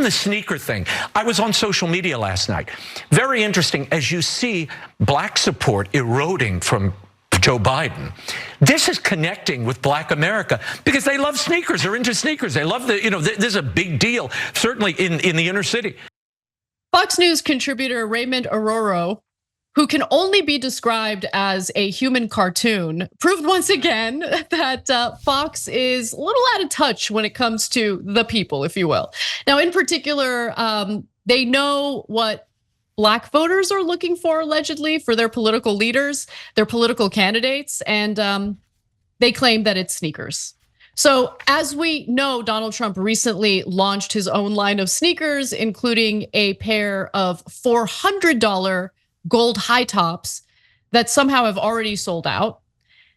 the sneaker thing, I was on social media last night. Very interesting, as you see black support eroding from Joe Biden. This is connecting with black America because they love sneakers. They're into sneakers. They love this is a big deal, certainly in the inner city. Fox News contributor Raymond Arroyo, who can only be described as a human cartoon, proved once again that Fox is a little out of touch when it comes to the people, if you will. Now, in particular, they know what black voters are looking for, allegedly, for their political leaders, their political candidates, and they claim that it's sneakers. So as we know, Donald Trump recently launched his own line of sneakers, including a pair of $400 gold high tops that somehow have already sold out.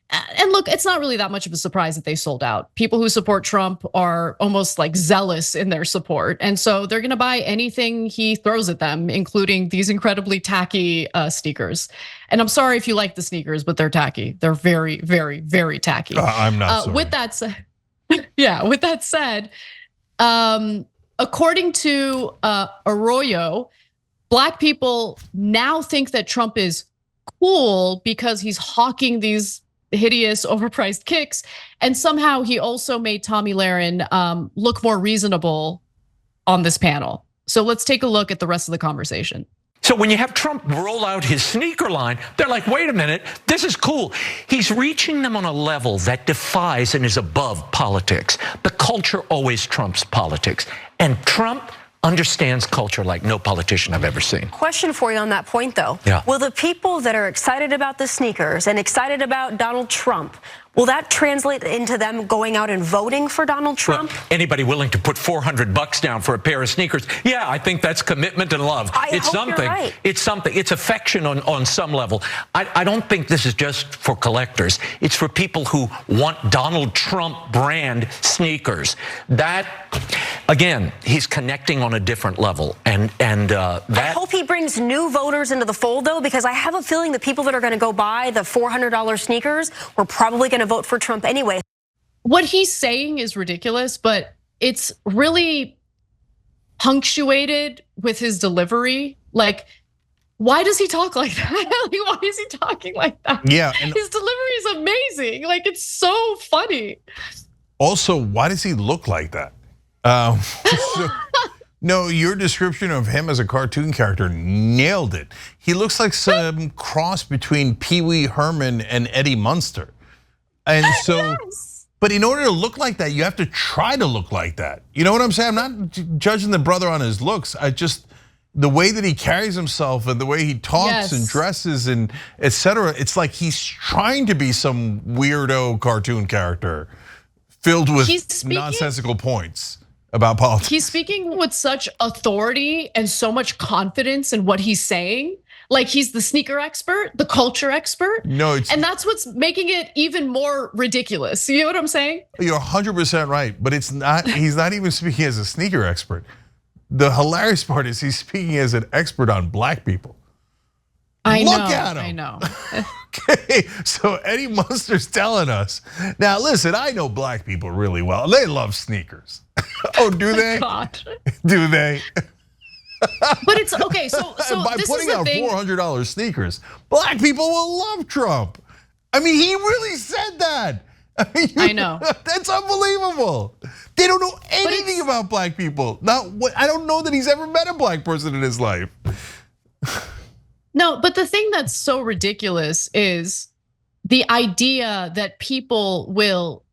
And look, it's not really that much of a surprise that they sold out. People who support Trump are almost like zealous in their support. And so they're gonna buy anything he throws at them, including these incredibly tacky sneakers. And I'm sorry if you like the sneakers, but they're tacky. They're very, very, very tacky. I'm not sorry. With that said, yeah, with that said, according to Arroyo, black people now think that Trump is cool because he's hawking these hideous, overpriced kicks, and somehow he also made Tomi Lahren look more reasonable on this panel. So let's take a look at the rest of the conversation. So when you have Trump roll out his sneaker line, they're like, wait a minute, this is cool. He's reaching them on a level that defies and is above politics. The culture always trumps politics. And Trump understands culture like no politician I've ever seen. Question for you on that point, though. Yeah. Will the people that are excited about the sneakers and excited about Donald Trump, will that translate into them going out and voting for Donald Trump? Well, anybody willing to put $400 down for a pair of sneakers? Yeah, I think that's commitment and love. It's something. You're right. It's something. It's affection on some level. I don't think this is just for collectors. It's for people who want Donald Trump brand sneakers. That, again, he's connecting on a different level, and that. I hope he brings new voters into the fold, though, because I have a feeling the people that are going to go buy the $400 sneakers were probably going to vote for Trump anyway. What he's saying is ridiculous, but it's really punctuated with his delivery. Like, why does he talk like that? Like, why is he talking like that? Yeah, his delivery is amazing. Like, it's so funny. Also, why does he look like that? No, your description of him as a cartoon character nailed it. He looks like some cross between Pee Wee Herman and Eddie Munster. And so, yes. But in order to look like that, you have to try to look like that. You know what I'm saying? I'm not judging the brother on his looks. The way that he carries himself and the way he talks and dresses and etc. It's like he's trying to be some weirdo cartoon character filled with nonsensical points about politics. He's speaking with such authority and so much confidence in what he's saying. Like he's the sneaker expert, the culture expert. No, and that's what's making it even more ridiculous. You know what I'm saying? You're 100% right, but it's not. He's not even speaking as a sneaker expert. The hilarious part is he's speaking as an expert on black people. Look at him. I know. Okay, so Eddie Munster's telling us. Now listen, I know black people really well. They love sneakers. Oh, do they? God. Do they? But it's okay. So by this putting is the out thing. $400 sneakers, black people will love Trump. I mean, he really said that. I know. That's unbelievable. They don't know anything about black people. I don't know that he's ever met a black person in his life. No, but the thing that's so ridiculous is the idea that people will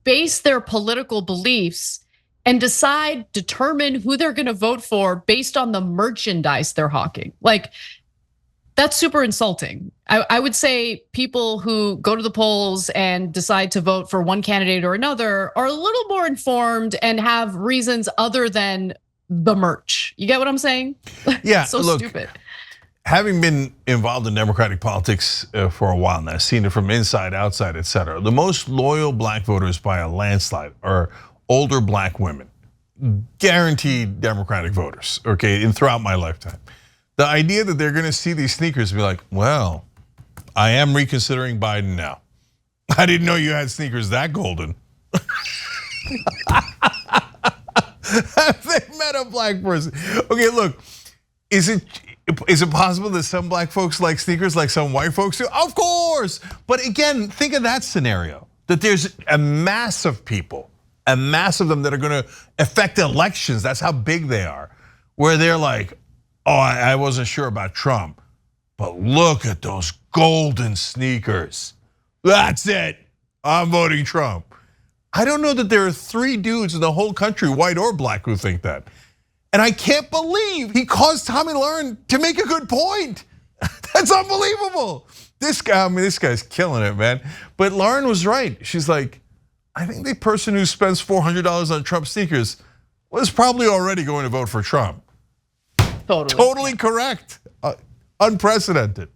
base their political beliefs and determine who they're gonna vote for based on the merchandise they're hawking. Like, that's super insulting. I would say people who go to the polls and decide to vote for one candidate or another are a little more informed and have reasons other than the merch. You get what I'm saying? Yeah, So look, stupid. Having been involved in Democratic politics for a while now, seen it from inside, outside, etc. The most loyal black voters by a landslide are older black women, guaranteed Democratic voters, okay, and throughout my lifetime. The idea that they're gonna see these sneakers and be like, well, I am reconsidering Biden now. I didn't know you had sneakers that golden. Have they met not a black person. Okay, look, is it possible that some black folks like sneakers like some white folks do? Of course. But again, think of that scenario, that there's a mass of people, a mass of them that are gonna affect elections. That's how big they are. Where they're like, oh, I wasn't sure about Trump, but look at those golden sneakers. That's it, I'm voting Trump. I don't know that there are 3 dudes in the whole country, white or black, who think that. And I can't believe he caused Tommy Lauren to make a good point. That's unbelievable. This guy, I mean, this guy's killing it, man. But Lauren was right. She's like, I think the person who spends $400 on Trump sneakers was probably already going to vote for Trump. Totally correct. Unprecedented.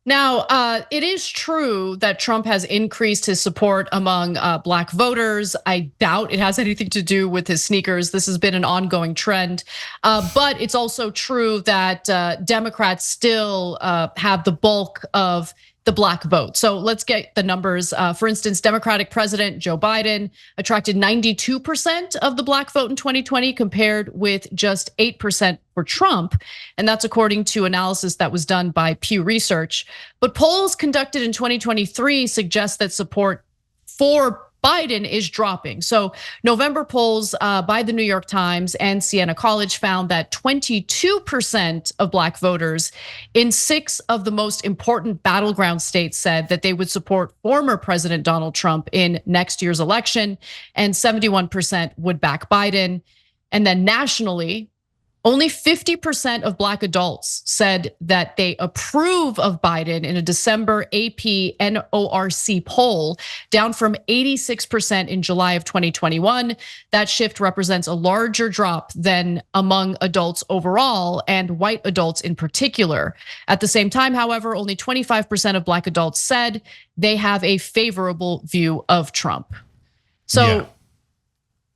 Now, it is true that Trump has increased his support among black voters. I doubt it has anything to do with his sneakers. This has been an ongoing trend. But it's also true that Democrats still have the bulk of the black vote. So let's get the numbers. For instance, Democratic President Joe Biden attracted 92% of the black vote in 2020 compared with just 8% for Trump. And that's according to analysis that was done by Pew Research. But polls conducted in 2023 suggest that support for Biden is dropping. So November polls by the New York Times and Siena College found that 22% of black voters in 6 of the most important battleground states said that they would support former President Donald Trump in next year's election, and 71% would back Biden. And then nationally, only 50% of black adults said that they approve of Biden in a December AP NORC poll, down from 86% in July of 2021. That shift represents a larger drop than among adults overall and white adults in particular. At the same time, however, only 25% of black adults said they have a favorable view of Trump. So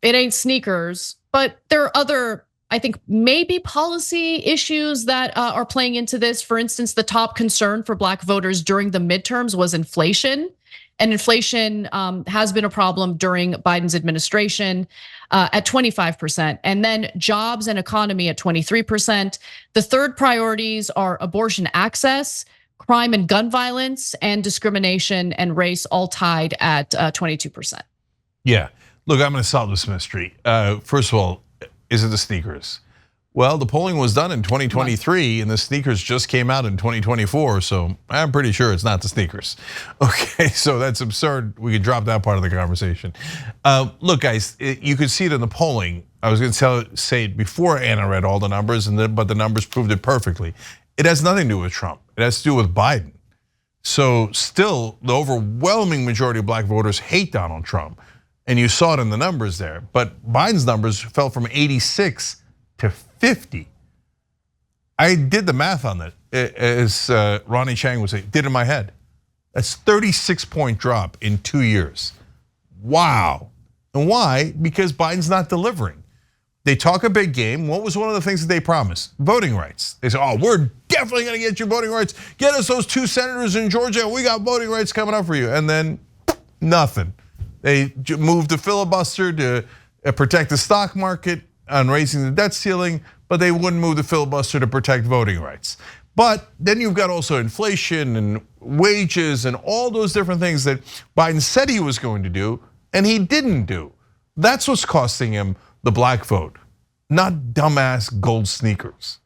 it ain't sneakers, but there are other, I think, maybe policy issues that are playing into this. For instance, the top concern for black voters during the midterms was inflation. And inflation has been a problem during Biden's administration at 25%. And then jobs and economy at 23%. The third priorities are abortion access, crime and gun violence, and discrimination and race, all tied at 22%. Yeah, look, I'm gonna solve this mystery. First of all, is it the sneakers? Well, the polling was done in 2023 and the sneakers just came out in 2024. So I'm pretty sure it's not the sneakers. Okay, so that's absurd. We could drop that part of the conversation. Look, guys, you could see it in the polling. I was gonna say it before Anna read all the numbers, but the numbers proved it perfectly. It has nothing to do with Trump. It has to do with Biden. So still, the overwhelming majority of black voters hate Donald Trump. And you saw it in the numbers there, but Biden's numbers fell from 86 to 50. I did the math on that, as Ronnie Chang would say, did in my head. That's 36-point drop in 2 years. Wow. And why? Because Biden's not delivering. They talk a big game. What was one of the things that they promised? Voting rights. They said, oh, we're definitely gonna get you voting rights. Get us those 2 senators in Georgia. We got voting rights coming up for you. And then nothing. They moved the filibuster to protect the stock market on raising the debt ceiling, but they wouldn't move the filibuster to protect voting rights. But then you've got also inflation and wages and all those different things that Biden said he was going to do and he didn't do. That's what's costing him the black vote, not dumbass gold sneakers.